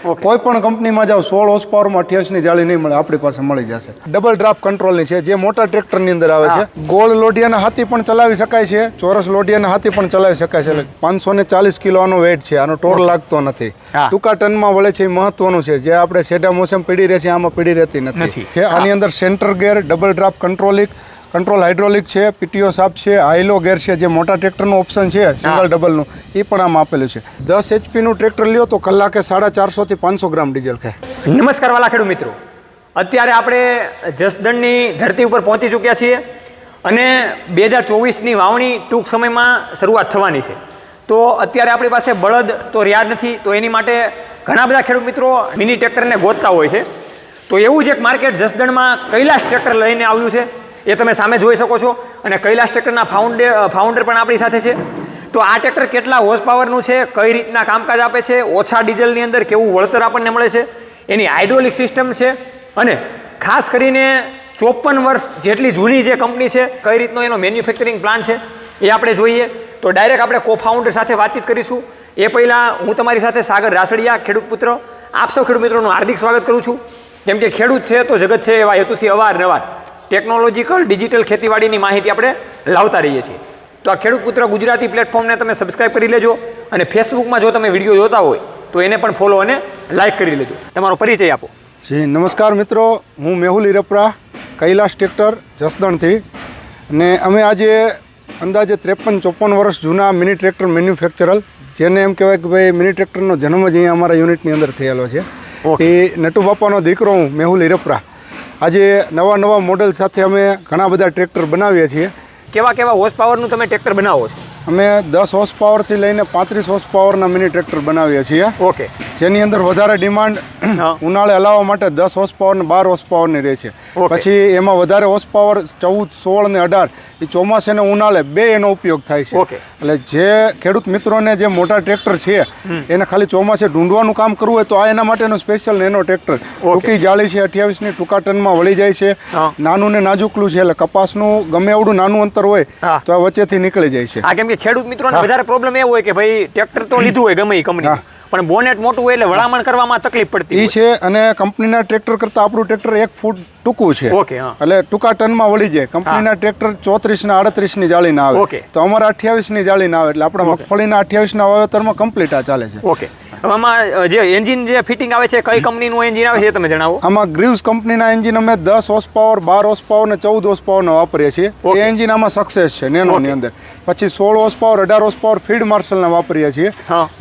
કોઈ પણ કંપનીમાં જાવ 16 હોર્સ પાવરમાં 28ની જાળી નહીં મળે, આપણી પાસે મળી જશે. ડબલ ડ્રાફ્ટ કંટ્રોલની છે, જે મોટા ટ્રેક્ટરની અંદર આવે છે. ગોળ લોડિયાના હાથી પણ ચલાવી શકાય છે, ચોરસ લોડિયાના હાથી પણ ચલાવી શકાય છે. એટલે 540 કિલો આનો વેઇટ છે, આનો ટોર લાગતો નથી. ટૂંકા ટનમાં વળે છે, એ મહત્વનું છે. જે આપણે સેડા મોસમ પીડી રહે છે, આમાં પીડી રહેતી નથી. આની અંદર center gear, double draft control hydraulic છે, પીટીઓ સાપ છે, હાઇલો ગેર છે. જે મોટા ટ્રેક્ટરનું ઓપ્શન છે સિંગલ ડબલનું, એ પણ આમાં આપેલું છે. 10 HP ટ્રેક્ટર લ્યો તો કલાકે 450 થી 500 ગ્રામ ડીઝલ ખાય. નમસ્કાર વાલા ખેડૂત મિત્રો, અત્યારે આપણે જસદણની ધરતી ઉપર પહોંચી ચૂક્યા છીએ અને 2024ની વાવણી ટૂંક સમયમાં શરૂઆત થવાની છે. તો અત્યારે આપણી પાસે બળદ તો રહ્યા નથી, તો એની માટે ઘણા બધા ખેડૂત મિત્રો મિની ટ્રેક્ટરને ગોતતા હોય છે. તો એવું જ એક માર્કેટ જસદણમાં કૈલાશ ટ્રેક્ટર લઈને આવ્યું છે, એ તમે સામે જોઈ શકો છો. અને કૈલાશ ટ્રેક્ટરના ફાઉન્ડર પણ આપણી સાથે છે. તો આ ટ્રેક્ટર કેટલા હોર્સ પાવરનું છે, કઈ રીતના કામકાજ આપે છે, ઓછા ડીઝલની અંદર કેવું વળતર આપણને મળે છે, એની હાઇડ્રોલિક સિસ્ટમ છે, અને ખાસ કરીને 54 વર્ષ જેટલી જૂની જે કંપની છે, કઈ રીતનો એનો મેન્યુફેક્ચરિંગ પ્લાન છે એ આપણે જોઈએ. તો ડાયરેક્ટ આપણે કોફાઉન્ડર સાથે વાતચીત કરીશું. એ પહેલાં હું તમારી સાથે સાગર રાસડિયા, ખેડૂત પુત્ર, આપ સૌ ખેડૂત મિત્રોનું હાર્દિક સ્વાગત કરું છું. કેમ કે ખેડૂત છે તો જગત છે, એવા હેતુથી અવારનવાર ટેકનોલોજીકલ ડિજિટલ ખેતીવાડીની માહિતી આપણે લાવતા રહીએ છીએ. તો આ ખેડૂત પુત્ર ગુજરાતી પ્લેટફોર્મને તમે સબસ્ક્રાઇબ કરી લેજો, અને ફેસબુકમાં જો તમે વિડીયો જોતા હોય તો એને પણ ફોલો અને લાઇક કરી લેજો. તમારો પરિચય આપો. જી નમસ્કાર મિત્રો, હું મેહુલ ઈરપરા, કૈલાશ ટ્રેક્ટર જસદણથી. અને અમે આજે અંદાજે 53-54 વર્ષ જૂના મિની ટ્રેક્ટર મેન્યુફેક્ચરર, જેને એમ કહેવાય કે ભાઈ મિની ટ્રેક્ટરનો જન્મ જ અહીંયા અમારા યુનિટની અંદર થયેલો છે. એ નટુ બાપાનો દીકરો હું મેહુલ ઈરપરા. આજે નવા મોડેલ સાથે અમે ઘણા બધા ટ્રેક્ટર બનાવીએ છીએ. કેવા હોર્સ પાવરનું તમે ટ્રેક્ટર બનાવો છો? અમે 10 હોર્સ પાવરથી લઈને 35 હોર્સ પાવરના મિની ટ્રેક્ટર બનાવીએ છીએ. ઓકે. જેની અંદર વધારે ડિમાન્ડ ઉનાળે હલાવવા માટે 10 હોર્સ પાવર ને 12 હોર્સ પાવરની રહે છે. પછી એમાં વધારે હોર્સ પાવર 14, 16 ને 18 એ ચોમાસે ને ઉનાળે બે એનો ઉપયોગ થાય છે. એટલે જે ખેડૂત મિત્રોને જે મોટા ટ્રેક્ટર છે એને ખાલી ચોમાસે ઢૂંઢવાનું કામ કરવું હોય તો આ એના માટેનો સ્પેશિયલ નેનો ટ્રેક્ટર. ટૂંકી જાળી છે, 28ની ટૂંકા ટનમાં વળી જાય છે. નાનું ને નાજુકલું છે, એટલે કપાસનું ગમે એવડું નાનું અંતર હોય તો આ વચ્ચેથી નીકળી જાય છે. કેમ કે ખેડૂત મિત્રોને વધારે પ્રોબ્લેમ એ હોય કે ભાઈ ટ્રેક્ટર તો લીધું હોય ગમે એ કંપની, પણ બોનેટ મોટું હોય એટલે વળામણ કરવામાં તકલીફ પડતી એ છે. અને કંપનીના ટ્રેક્ટર કરતાં આપણું ટ્રેક્ટર 1 ફૂટ ટૂંકું છે, એટલે ટૂંકા ટનમાં વળી જાય. કંપનીના ટ્રેક્ટર 34 ને 38ની જાળી ના આવે, તો અમારા 28ની જાળી ના આવે. એટલે આપણે મગફળીના 28ના વાવેતરમાં કમ્પ્લીટ આ ચાલે છે. ઓકે. આમાં જે એન્જિન જે ફિટિંગ આવે છે, કઈ કંપનીનું એન્જિન આવે છે તમે જણાવો. આમાં ગ્રીવ્સ કંપનીના એન્જિન અમે 10 હોર્સ પાવર, 12 હોર્સ પાવર ને 14 હોર્સ પાવરના વાપરીએ છીએ. એ એન્જિન આમાં સક્સેસ છે નેનોની અંદર. પછી 16 હોર્સ પાવર, 18 હોર્સ પાવર ફીડ માર્શલના વાપરીએ છીએ.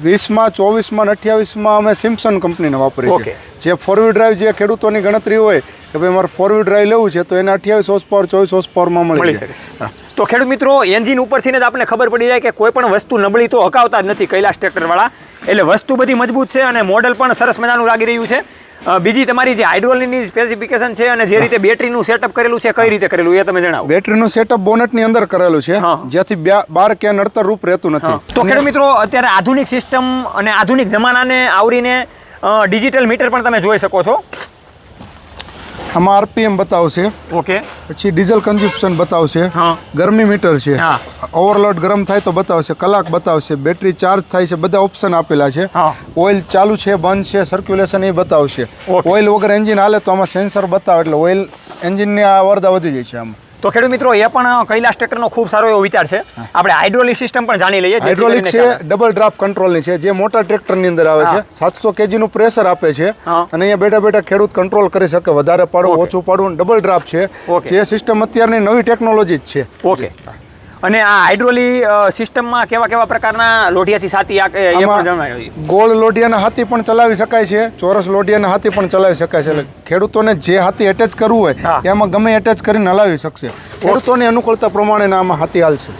20માં, 24માં, 28માં અમે સિમ્પસન કંપનીના વાપરીએ છીએ. જે 4 વ્હીલ ડ્રાઈવ જે ખેડૂતોની ગણતરી હોય કે ભાઈ મારે 4 વ્હીલ ડ્રાઈવ લેવું છે, તો એને 28 હોર્સ પાવર, 24 હોર્સ પાવરમાં મળી શકે. તો ખેડૂત મિત્રો, એન્જિન ઉપરથી જ આપણને ખબર પડી જાય કે કોઈ પણ વસ્તુ નબળી તો હકાવતા જ નથી કૈલાશ ટ્રેક્ટરવાળા. એટલે વસ્તુ બધી મજબૂત છે અને મોડલ પણ સરસ મજાનું લાગી રહ્યું છે. બીજી તમારી જે હાઇડ્રોલિકની સ્પેસિફિકેશન છે અને જે રીતે બેટરીનું સેટઅપ કરેલું છે, કઈ રીતે કરેલું એ તમે જણાવો. બેટરીનું સેટઅપ બોનેટની અંદર કરેલું છે, જેથી બહાર ક્યાં નડતર રૂપ રહેતું નથી. તો ખેડૂત મિત્રો, અત્યારે આધુનિક સિસ્ટમ અને આધુનિક જમાનાને આવરીને ડિજિટલ મીટર પણ તમે જોઈ શકો છો. આમાં RPM બતાવશે. ઓકે. પછી ડીઝલ કન્ઝમ્પશન બતાવશે, ગરમી મીટર છે, ઓવરલોડ ગરમ થાય તો બતાવશે, કલાક બતાવશે, બેટરી ચાર્જ થાય છે, બધા ઓપ્શન આપેલા છે. ઓઇલ ચાલુ છે, બંધ છે, સર્ક્યુલેશન એ બતાવશે. ઓઇલ વગર એન્જિન હાલે તો આમાં સેન્સર બતાવે, એટલે ઓઇલ એન્જિનની આવરદા વધી જાય છે આમાં. તો ખેડૂત મિત્રો, એ પણ કૈલાશ ટ્રેક્ટરનો ખૂબ સારો એવો વિચાર છે. આપણે હાઇડ્રોલિક સિસ્ટમ પણ જાણી લઈએ. હાઇડ્રોલિક છે, ડબલ ડ્રાફ્ટ કંટ્રોલની છે, જે મોટા ટ્રેક્ટરની અંદર આવે છે. 700 kgનું પ્રેશર આપે છે, અને અહીંયા બેઠા ખેડૂત કંટ્રોલ કરી શકે, વધારે પાડવું, ઓછું પાડવું. ડબલ ડ્રાફ્ટ છે, જે સિસ્ટમ અત્યારની નવી ટેકનોલોજી જ છે. ઓકે. અને આ હાઇડ્રોલિક સિસ્ટમમાં કેવા પ્રકારના લોઢિયાથી સાથી એ પણ જણાવ્યું. ગોળ લોઢિયાના હાથી પણ ચલાવી શકાય છે, ચોરસ લોઢિયાના હાથી પણ ચલાવી શકાય છે. એટલે ખેડૂતોને જે હાથી એટેચ કરવું હોય એમાં ગમે એટેચ કરીને હલાવી શકશે. ખેડૂતોની અનુકૂળતા પ્રમાણે આમાં હાથી હાલશે.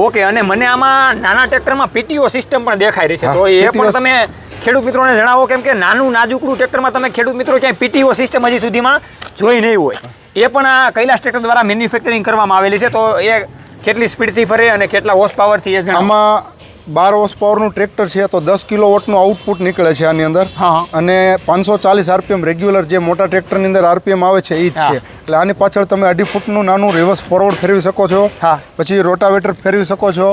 ઓકે. અને મને આમાં નાના ટ્રેક્ટરમાં પીટીઓ સિસ્ટમ પણ દેખાઈ રહી છે, તો એ પણ તમે ખેડૂત મિત્રોને જણાવો. કેમ કે નાનું નાજુકડું ટ્રેક્ટરમાં તમે ખેડૂત મિત્રો ક્યાંય પીટીઓ સિસ્ટમ હજી સુધીમાં જોઈ નહીં હોય. એ પણ આ કૈલાશ ટ્રેક્ટર દ્વારા મેન્યુફેક્ચરિંગ કરવામાં આવેલી છે. તો એ કેટલી સ્પીડથી ફરે અને કેટલા હોર્સ પાવરથી એ આમાં 12 હોર્સ પાવરનું ટ્રેક્ટર છે, તો 10 કિલોવોટનું આઉટપુટ નીકળે છે આની અંદર. અને 540 RPM રેગ્યુલર જે મોટા ટ્રેક્ટરની અંદર RPM આવે છે એ જ છે. એટલે આની પાછળ તમે 2.5 ફૂટનું નાનું રિવર્સ ફોરવર્ડ ફેરવી શકો છો, પછી રોટાવેટર ફેરવી શકો છો.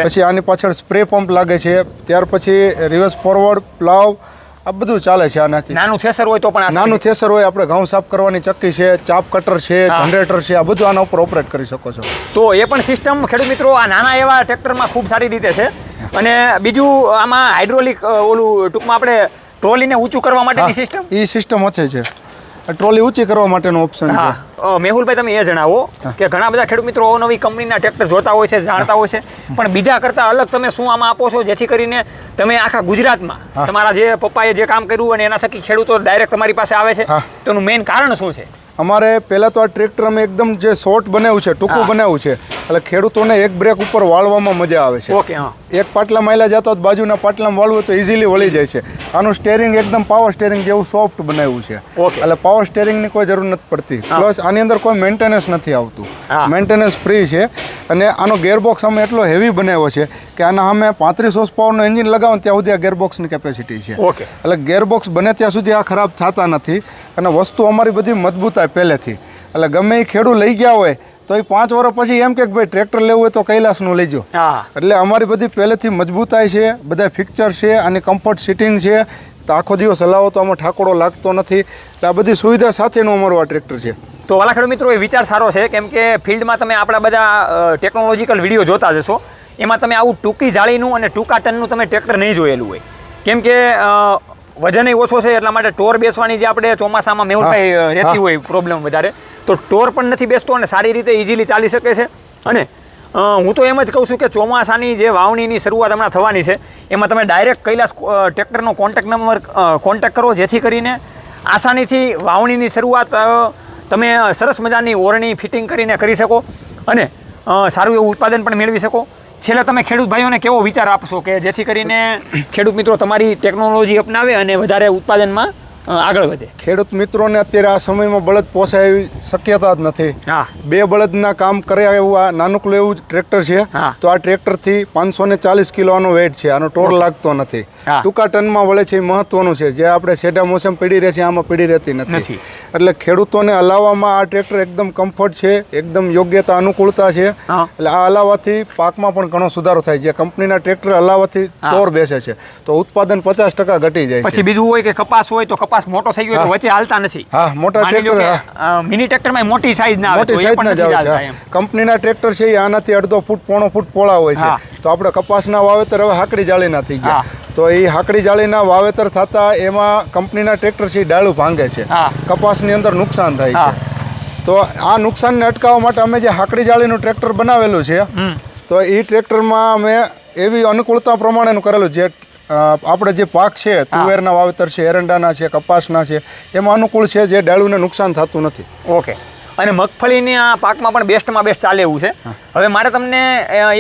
પછી આની પાછળ સ્પ્રે પંપ લાગે છે, ત્યાર પછી રિવર્સ ફોરવર્ડ, પ્લાવ, આ બધું ચાલે છે આનાથી. નાનું થ્રેસર હોય તો પણ નાનું થ્રેસર હોય, આપણે ઘઉં સાફ કરવાની ચક્કી છે, ચાપ કટર છે, જનરેટર છે, આ બધું આના ઉપર ઓપરેટ કરી શકો છો. તો એ પણ સિસ્ટમ ખેડૂત મિત્રો આ નાના એવા ટ્રેક્ટરમાં ખૂબ સારી રીતે છે. અને બીજું આમાં હાઇડ્રોલિક ઓલું ટૂંકમાં આપણે ટ્રોલીને ઊંચું કરવા માટેની સિસ્ટમ, એ સિસ્ટમ છે. ટ્રોલી ઊંચી કરવા માટેનો ઓપ્શન છે. મેહુલભાઈ તમે એ જણાવો કે ઘણા બધા ખેડૂત મિત્રો અવનવી કંપનીના ટ્રેક્ટર જોતા હોય છે, જાણતા હોય છે, પણ બીજા કરતાં અલગ તમે શું આમાં આપો છો જેથી કરીને તમે આખા ગુજરાતમાં તમારા જે પપ્પાએ જે કામ કર્યું અને એના થકી ખેડૂતો ડાયરેક્ટ તમારી પાસે આવે છે, તો એનું મેઇન કારણ શું છે? અમારે પહેલાં તો આ ટ્રેક્ટર અમે એકદમ જે શોર્ટ બનાવ્યું છે, ટૂંકું બનાવ્યું છે, એટલે ખેડૂતોને એક બ્રેક ઉપર વાળવામાં મજા આવે છે. ઓકે, હા. એક પાટલા માયલા જતો હોય બાજુના પાટલામાં વાળવું તો ઇઝીલી વળી જાય છે. આનું સ્ટેરિંગ એકદમ પાવર સ્ટેરિંગ જેવું સોફ્ટ બનાવ્યું છે. એટલે પાવર સ્ટેરિંગની કોઈ જરૂર નથી પડતી. પ્લસ આની અંદર કોઈ મેન્ટેનન્સ નથી આવતું, મેન્ટેનન્સ ફ્રી છે. અને આનો ગેરબોક્સ અમે એટલો હેવી બનાવ્યો છે કે આના અમે 35 હોર્સ પાવરનું એન્જિન લગાવો ત્યાં સુધી આ ગેરબોક્સની કેપેસિટી છે. એટલે ગેરબોક્સ બને ત્યાં સુધી આ ખરાબ થતા નથી. અને વસ્તુ અમારી બધી મજબૂતાઈ પહેલેથી. એટલે ગમે એ ખેડૂત લઈ ગયા હોય તો એ 5 વર્ષ પછી એમ કે ભાઈ ટ્રેક્ટર લેવું હોય તો કૈલાસનું લેજો. એટલે અમારી બધી પહેલેથી મજબૂતાઈ છે, બધા ફિક્ચર છે, આની કમ્ફર્ટ સિટિંગ છે, તો આખો દિવસ હલાવો તો આમાં ઠાકોડો લાગતો નથી. એટલે આ બધી સુવિધા સાથેનું અમારું આ ટ્રેક્ટર છે. તો વાલા ખેડૂત મિત્રો, એ વિચાર સારો છે, કેમ કે ફિલ્ડમાં તમે આપણા બધા ટેકનોલોજીકલ વિડીયો જોતા જશો, એમાં તમે આવું ટૂંકી જાળીનું અને ટૂંકા ટનનું તમે ટ્રેક્ટર નહીં જોયેલું હોય. કેમ કે વજન ઓછો છે એટલા માટે ટોર બેસવાની જે આપણે ચોમાસામાં મેહુલભાઈ રહેતી હોય પ્રોબ્લેમ વધારે, તો ટોર પણ નથી બેસતો અને સારી રીતે ઇઝીલી ચાલી શકે છે. અને હું તો એમ જ કહું છું કે ચોમાસાની જે વાવણીની શરૂઆત હમણાં થવાની છે એમાં તમે ડાયરેક્ટ કૈલાસ ટ્રેક્ટરનો કોન્ટેક્ટ કરો, જેથી કરીને આસાનીથી વાવણીની શરૂઆત તમે સરસ મજાની ઓરણી ફિટિંગ કરીને કરી શકો અને સારું એવું ઉત્પાદન પણ મેળવી શકો. છેલ્લે તમે ખેડૂત ભાઈઓને કેવો વિચાર આપશો કે જેથી કરીને ખેડૂત મિત્રો તમારી ટેકનોલોજી અપનાવે અને વધારે ઉત્પાદનમાં આગળ વધે? ખેડૂત મિત્રોને અત્યારે આ સમયમાં બળદ પોસાય એવી શક્યતા જ નથી. 2 બળદના કામ કર્યા એવું આ નાનકડું એવું ટ્રેક્ટર છે. તો આ ટ્રેક્ટરથી 540 કિલોનો વેઇટ છે. આનો ટોર લાગતો નથી. ટૂંકા ટનમાં વળે છે, એ મહત્વનું છે. જે આપણે સેડા મોસમ પીડી રહે છે આમાં પીડી રહેતી નથી. એટલે ખેડૂતોને હલાવવામાં આ ટ્રેક્ટર એકદમ કમ્ફર્ટ છે, એકદમ યોગ્યતા અનુકૂળતા છે. એટલે આ હલાવવાથી પાકમાં પણ ઘણો સુધારો થાય છે. કંપનીના ટ્રેક્ટર હલાવવાથી ટોર બેસે છે તો ઉત્પાદન 50% ઘટી જાય છે. પછી બીજું હોય કે કપાસ હોય તો કપાસ મોટો થઈ ગયો તો વચ્ચે હાલતા નથી. મોટા ટ્રેક્ટર મિની ટ્રેક્ટરમાં મોટી સાઈઝ ના આવે તો એ પણ નથી ચાલતા. કંપનીના ટ્રેક્ટર છે એ આનાથી 1.5 ફૂટ પોણો ફૂટ પોળા હોય છે. તો આપણે કપાસના વાવેતર હવે હાકડી જાળીના થઈ ગયા. તો એ હાકડી જાળીના વાવેતર થતા એમાં કંપનીના ટ્રેક્ટર છે એ ડાળું ભાંગે છે, કપાસની અંદર નુકસાન થાય છે. તો આ નુકસાનને અટકાવવા માટે અમે જે હાકડી જાળીનું ટ્રેક્ટર બનાવેલું છે, તો એ ટ્રેક્ટરમાં અમે એવી અનુકૂળતા પ્રમાણેનું કરેલું જે આપણે જે પાક છે, તુવેરના વાવેતર છે, એરંડાના છે, કપાસના છે, એમાં અનુકૂળ છે, જે ડાળુને નુકસાન થતું નથી. ઓકે. અને મગફળીની આ પાકમાં પણ બેસ્ટમાં બેસ્ટ ચાલે એવું છે. હવે મારે તમને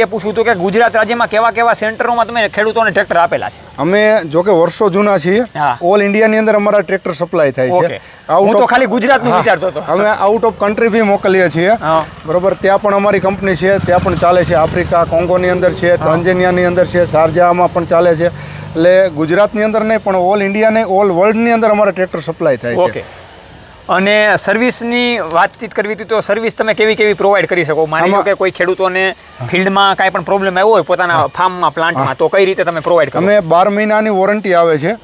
એ પૂછવું હતું કે ગુજરાત રાજ્યમાં કેવા કેવા સેન્ટરોમાં તમે ખેડૂતોને ટ્રેક્ટર આપેલા છે? અમે જો કે વર્ષો જૂના છીએ, ઓલ ઇન્ડિયાની અંદર અમારા ટ્રેક્ટર સપ્લાય થાય છે. હું તો ખાલી ગુજરાતનું વિચારતો હતો. અમે આઉટ ઓફ કન્ટ્રી બી મોકલીએ છીએ. બરોબર, ત્યાં પણ અમારી કંપની છે, ત્યાં પણ ચાલે છે. આફ્રિકા, કોંગોની અંદર છે, ટાન્ઝેનિયાની અંદર છે, શારજાહમાં પણ ચાલે છે. એટલે ગુજરાતની અંદર નહીં પણ ઓલ ઇન્ડિયા નહીં, ઓલ વર્લ્ડની અંદર અમારા ટ્રેક્ટર સપ્લાય થાય છે. અને સર્વિસની વાતચીત કરવી હતી તો સર્વિસ તમે કેવી કેવી પ્રોવાઈડ કરી શકો? માની લો કે કોઈ ખેડૂતોને ફિલ્ડમાં કાંઈ પણ પ્રોબ્લેમ આવ્યો હોય પોતાના ફાર્મમાં, પ્લાન્ટમાં, તો કઈ રીતે તમે પ્રોવાઈડ કરો? અમે 12 મહિનાની વોરંટી આવે છે,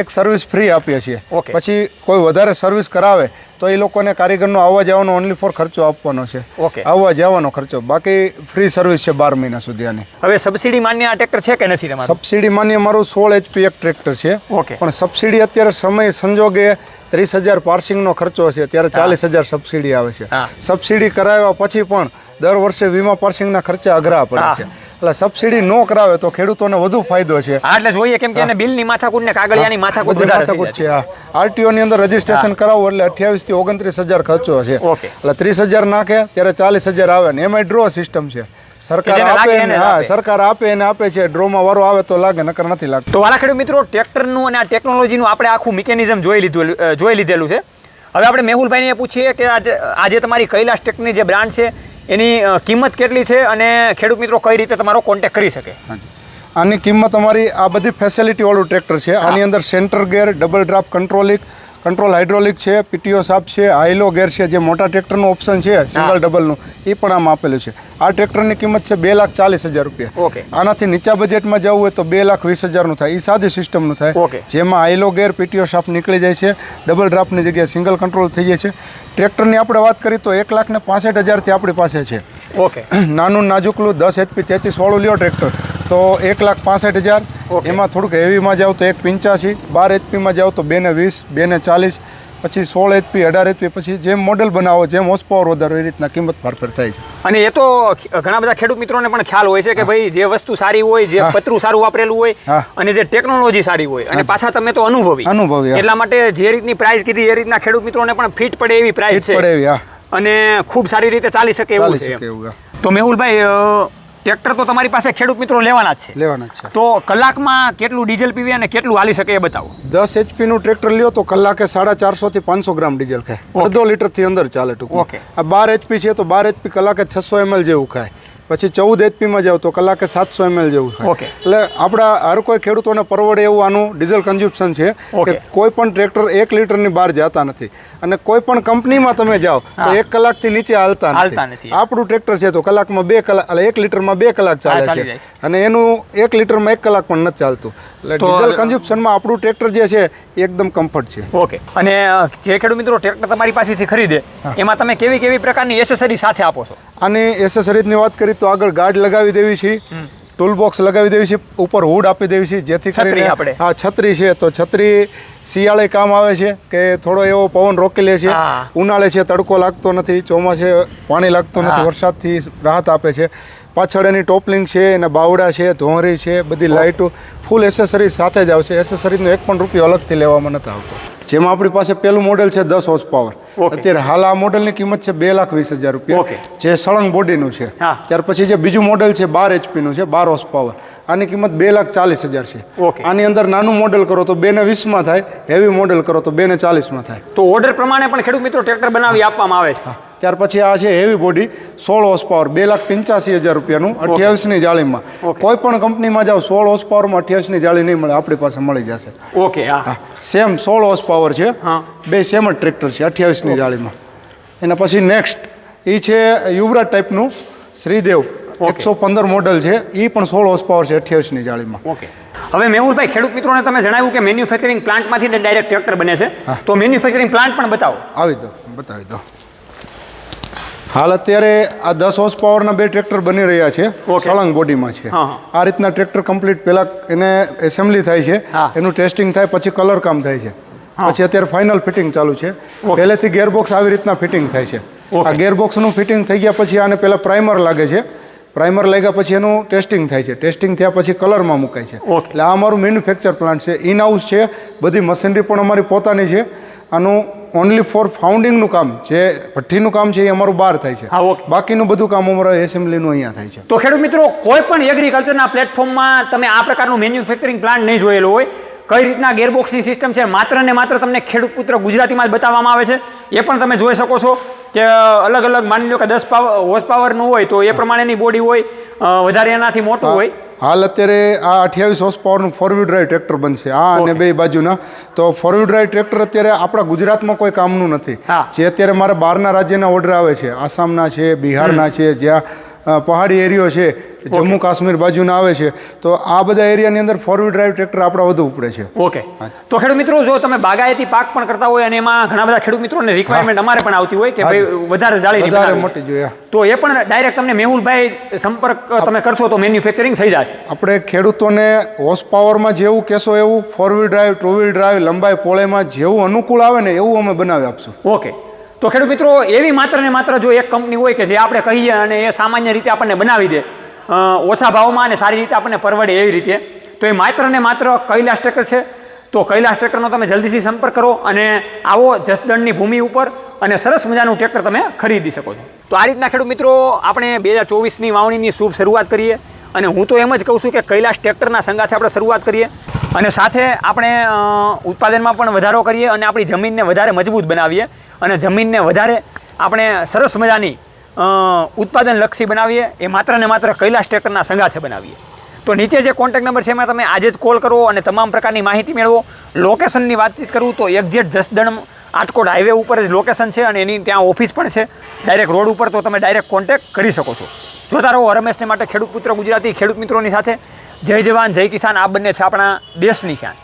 એક સર્વિસ ફ્રી આપીએ છીએ. પછી કોઈ વધારે સર્વિસ કરાવે તો એ લોકોને કારીગરનો આવવા જવાનો ઓનલી ફોર ખર્ચો આપવાનો છે. આવવા જવાનો ખર્ચો, બાકી ફ્રી સર્વિસ છે 12 મહિના સુધી આની. હવે સબસિડી માન્ય આ ટ્રેક્ટર છે કે નથી તમારું? સબસિડી માન્ય મારું 16 HP એક ટ્રેક્ટર છે. પણ સબસિડી અત્યારે સમય સંજોગે 30,000 પાર્સિંગનો ખર્ચો છે, ત્યારે 40,000 સબસિડી આવે છે. સબસિડી કરાવ્યા પછી પણ દર વર્ષે વીમા પાર્સિંગના ખર્ચા અઘરા પડે છે. એટલે સબસિડી ન કરાવે તો ખેડૂતોને વધુ ફાયદો છે. એટલે જોઈએ કેમ કે એને બિલની માથાકૂટ ને કાગળિયાની માથાકૂટ છે. આરટીઓ ની અંદર રજીસ્ટ્રેશન કરાવવું એટલે 28,000 થી 29,000 ખર્ચો છે. એટલે 30,000 નાખે ત્યારે 40,000 આવે ને. એમાં ડ્રો સિસ્ટમ છે. સરકાર આપે એને આપે છે. ડ્રોમાં વારો આવે તો લાગે, નકર નથી લાગતો. તો વાલા ખેડૂત મિત્રો, ટ્રેક્ટરનું અને આ ટેકનોલોજીનું આપણે આખું મિકેનિઝમ જોઈ લીધેલું છે. હવે આપણે મેહુલભાઈને પૂછીએ કે આજે તમારી કૈલાસ ટેકની જે બ્રાન્ડ છે એની કિંમત કેટલી છે અને ખેડૂત મિત્રો કઈ રીતે તમારો કોન્ટેક્ટ કરી શકે? આની કિંમત અમારી આ બધી ફેસિલિટી વાળું ટ્રેક્ટર છે. આની અંદર center gear, double draft controlling, control hydraulic છે, પીટીઓ શાફ્ટ છે, હાઈલો ગેર છે, જે મોટા ટ્રેક્ટરનું ઓપ્શન છે સિંગલ ડબલનું એ પણ આમ આપેલું છે. આ ટ્રેક્ટરની કિંમત છે 2,40,000 રૂપિયા. ઓકે. આનાથી નીચા બજેટમાં જવું હોય તો 2,20,000નું થાય. એ સાદી સિસ્ટમનું થાય, ઓકે. જેમાં હાઈલો ગેર, પીટીઓ શાફ્ટ નીકળી જાય છે, ડબલ ડ્રાફ્ટની જગ્યાએ સિંગલ કંટ્રોલ થઈ જાય છે. ટ્રેક્ટરની આપણે વાત કરીએ તો 1,65,000થી આપણી પાસે છે. ઓકે. નાનું નાજુકલું 10 HP 33 વાળું લ્યો ટ્રેક્ટર તો 1,65,000. ઓકે. એમાં થોડુંક હેવીમાં જાવ તો 1,85,000, 12 HPમાં જાવ તો 2,20,000, 2,40,000, પછી 16 HP, 18 HP, પછી જેમ મોડેલ બનાવો, જેમ હોર્સ પાવર વધારો એ રીતના કિંમત ફેરફાર થાય છે. અને એ તો ઘણા બધા ખેડૂત મિત્રોને પણ ખ્યાલ હોય છે કે ભાઈ જે વસ્તુ સારી હોય, જે પતરું સારું વાપરેલું હોય હા. અને જે ટેકનોલોજી સારી હોય અને પાછા તમે તો અનુભવી, હા. એટલા માટે જે રીતની પ્રાઇસ કીધી એ રીતના ખેડૂત મિત્રોને પણ ફિટ પડે એવી પ્રાઇસ છે પડે એવી, હા. અને ખૂબ સારી રીતે ચાલી શકે એવું ચાલી છે. શકે એવું, હા. તો મેહુલભાઈ, ટ્રેક્ટર તો તમારી પાસે ખેડૂત મિત્રો લેવાના જ છે. લેવાના જ છે. તો કલાકમાં કેટલું ડીઝલ પીવે અને કેટલું હાલી શકે એ બતાવો. 10 HP નું ટ્રેક્ટર લ્યો તો કલાકે 450 થી 500 ગ્રામ ડીઝલ ખાય. ઓકે. 1/2 લીટરથી અંદર ચાલે ટૂંકમાં. ઓકે. આ 12 HP છે તો 12 HP કલાકે 600 ml જેવું ખાય. પછી 14 HPમાં જાવ તો કલાકે 700 ml જેવું ખાય. ઓકે. એટલે આપણા હર કોઈ ખેડૂતોને પરવડે એવું આનું ડીઝલ કન્ઝ્યુમ્પશન છે ઓકે. કે કોઈ પણ ટ્રેક્ટર 1 લીટરની બહાર જતા નથી. અને કોઈ પણ કંપનીમાં તમે જાઓ તો હા. 1 કલાકથી નીચે હાલતા હાલતા નથી. નથી. આપણું ટ્રેક્ટર છે તો કલાકમાં 2 કલાક, એટલે 1 લીટરમાં 2 કલાક ચાલે ચાલી છે. જાય છે. અને એનું 1 લીટરમાં 1 કલાક પણ નથી ચાલતું. એટલે તો ડીઝલ કન્ઝ્યુમ્પશનમાં આપણું ટ્રેક્ટર જે છે એ એકદમ કમ્ફર્ટ છે. ઓકે. અને જે ખેડૂત મિત્રો ટ્રેક્ટર તમારી પાસેથી ખરીદે એમાં તમે કેવી કેવી પ્રકારની એસેસરી સાથે આપો છો? આની એસેસરીઝની વાત કરીએ તો આગળ ગાર્ડ લગાવી દેવી છે, ટૂલ બોક્સ લગાવી દેવી છે, ઉપર હુડ આપી દેવી છે, જેથી છત્રી કરીને આપણે. હા, છત્રી છે તો છત્રી શિયાળે કામ આવે છે કે થોડો એવો પવન રોકી લે છે. હા. ઉનાળે છે તડકો લાગતો નથી, ચોમાસે પાણી લાગતું નથી, હા. વરસાદથી રાહત આપે છે. પાછળ એની ટોપલિંગ છે, એના બાવડા છે, ધોંહરી છે, બધી લાઇટો ફૂલ એસેસરીઝ સાથે જ આવશે. એસેસરીઝનો 1 પણ રૂપિયો અલગથી લેવામાં નથી આવતો. જેમાં આપણી પાસે પહેલું મોડેલ છે 10 હોર્સ પાવર. ઓકે. અત્યારે હાલ આ મોડેલની કિંમત છે 2,20,000 રૂપિયા, ઓકે. જે સળંગ બોડીનું છે. હા. ત્યાર પછી જે બીજું મોડેલ છે 12 HP નું છે, 12 હોર્સ પાવર. આની કિંમત 2,40,000 છે. ઓકે. આની અંદર નાનું મોડેલ કરો તો 2,20,000માં થાય, હેવી મોડેલ કરો તો 2,40,000માં થાય. તો ઓર્ડર પ્રમાણે પણ ખેડૂત મિત્રો ટ્રેક્ટર બનાવી આપવામાં આવે છે. ત્યાર પછી આ છે હેવી બોડી 16 હોર્સ પાવર, 2,85,000 રૂપિયાનું, 28ની જાળીમાં. ઓકે. કોઈ પણ કંપનીમાં જાઓ 16 હોર્સ પાવરમાં 28ની જાળી નહીં મળે, આપણી પાસે મળી જશે. ઓકે. હા. હા, સેમ 16 હોર્સ પાવર છે, હા. બે સેમ જ ટ્રેક્ટર છે 28ની જાળીમાં. એના પછી નેક્સ્ટ એ છે યુવરાજ ટાઈપનું શ્રીદેવ, ઓકે. 115 મોડલ છે, એ પણ 16 હોર્સ પાવર છે 28ની જાળીમાં. ઓકે. હવે મેહુલભાઈ, ખેડૂત મિત્રોને તમે જણાવ્યું કે મેન્યુફેક્ચરિંગ પ્લાન્ટમાંથી ડાયરેક્ટ ટ્રેક્ટર બને છે, હા. તો મેન્યુફેક્ચરિંગ પ્લાન્ટ પણ બતાવો. આવી દો, બતાવી દો. હાલ અત્યારે આ 10 હોર્સ પાવરના 2 ટ્રેક્ટર બની રહ્યા છે, ઓકે. સળંગ બોડીમાં છે. હા, હા. આ રીતના ટ્રેક્ટર કમ્પ્લીટ પહેલા એને એસેમ્બલી થાય છે, હા. એનું ટેસ્ટિંગ થાય, પછી કલર કામ થાય છે, હા. પછી અત્યારે ફાઇનલ ફિટિંગ ચાલુ છે. ઓકે. પહેલેથી ગેરબોક્સ આવી રીતના ફિટિંગ થાય છે. ઓકે. આ ગેરબોક્સનું ફિટિંગ થઈ ગયા પછી આને પહેલા પ્રાઇમર લાગે છે, પ્રાઇમર લાગ્યા પછી એનું ટેસ્ટિંગ થાય છે, ટેસ્ટિંગ થયા પછી કલરમાં મુકાય છે. ઓકે. એટલે આ અમારું મેન્યુફેક્ચર પ્લાન્ટ છે, ઇન હાઉસ છે, બધી મશીનરી પણ અમારી પોતાની છે. આનું ઓનલી ફોર ફાઉન્ડિંગનું કામ, જે ભઠ્ઠીનું કામ છે એ અમારું બહાર થાય છે. હા, ઓકે. બાકીનું બધું કામ અમારું એસેમ્બલીનું અહીંયા થાય છે. તો ખેડૂત મિત્રો, કોઈ પણ એગ્રીકલ્ચરના પ્લેટફોર્મમાં તમે આ પ્રકારનું મેન્યુફેક્ચરિંગ પ્લાન્ટ નહીં જોયેલો હોય. કઈ રીતના ગેરબોક્સની સિસ્ટમ છે માત્ર ને માત્ર તમને ખેડૂત પુત્ર ગુજરાતીમાં જ બતાવવામાં આવે છે. એ પણ તમે જોઈ શકો છો કે અલગ અલગ, માની લો કે 10 હોર્સ પાવરનું હોય તો એ પ્રમાણેની બોડી હોય, વધારે એનાથી મોટું હોય. હાલ અત્યારે આ 28 હોર્સ પાવરનું 4 વ્હીલ ડ્રાઈવ ટ્રેક્ટર બનશે, આ અને બે બાજુના. તો 4 વ્હીલ ડ્રાઈવ ટ્રેક્ટર અત્યારે આપણા ગુજરાતમાં કોઈ કામનું નથી. હા. જે અત્યારે મારા બહારના રાજ્યના ઓર્ડર આવે છે, આસામના છે, બિહારના છે, જ્યાં પહાડી એરિયો છે, જમ્મુ કાશ્મીર બાજુના આવે છે, તો આ બધા એરિયાની અંદર 4 વ્હીલ ડ્રાઈવ ટ્રેક્ટર આપણા વધુ ઉપડે છે. ઓકે. તો ખેડૂત મિત્રો, જો તમે બાગાયતી પાક પણ કરતા હોય અને એમાં ઘણા બધા ખેડૂત મિત્રોને રિક્વાયરમેન્ટ અમારે પણ આવતી હોય કે ભાઈ વધારે જાળીની વધારે બનાવવી, મોટી જોઈએ, તો એ પણ ડાયરેક્ટ તમને મેહુલભાઈ સંપર્ક તમે કરશો તો મેન્યુફેક્ચરિંગ થઈ જશે. આપણે ખેડૂતોને હોર્સ પાવરમાં જેવું કહેશો એવું, 4 વ્હીલ ડ્રાઈવ, 2 વ્હીલ ડ્રાઈવ, લંબાઈ પહોળાઈમાં જેવું અનુકૂળ આવે ને એવું અમે બનાવી આપશું. ઓકે. તો ખેડૂત મિત્રો, એવી માત્ર ને માત્ર જો એક કંપની હોય કે જે આપણે કહીએ અને એ સામાન્ય રીતે આપણને બનાવી દે ઓછા ભાવમાં અને સારી રીતે આપણને પરવડે એવી રીતે, તો એ માત્ર ને માત્ર કૈલાસ ટ્રેક્ટર છે. તો કૈલાસ ટ્રેક્ટરનો તમે જલ્દીથી સંપર્ક કરો અને આવો જસદણની ભૂમિ ઉપર અને સરસ મજાનું ટ્રેક્ટર તમે ખરીદી શકો છો. તો આ રીતના ખેડૂત મિત્રો, આપણે 2024ની વાવણીની શુભ શરૂઆત કરીએ. અને હું તો એમ જ કહું છું કે કૈલાસ ટ્રેક્ટરના સંગાથે આપણે શરૂઆત કરીએ અને સાથે આપણે ઉત્પાદનમાં પણ વધારો કરીએ અને આપણી જમીનને વધારે મજબૂત બનાવીએ અને જમીનને વધારે આપણે સરસ મજાની ઉત્પાદનલક્ષી બનાવીએ. એ માત્ર ને માત્ર કૈલાસ ટ્રેક્ટરના સંગાથે બનાવીએ. તો નીચે જે કોન્ટેક્ટ નંબર છે એમાં તમે આજે જ કોલ કરો અને તમામ પ્રકારની માહિતી મેળવો. લોકેશનની વાતચીત કરું તો એક્ઝેક્ટ જસદણ આટકોટ હાઈવે ઉપર જ લોકેશન છે અને એની ત્યાં ઓફિસ પણ છે ડાયરેક્ટ રોડ ઉપર, તો તમે ડાયરેક્ટ કોન્ટેક્ટ કરી શકો છો. જોતા રહો રમેશને માટે ખેડૂત પુત્ર ગુજરાતી, ખેડૂત મિત્રોની સાથે. જય જવાન જય કિસાન, આ બંને છે આપણા દેશની શાન.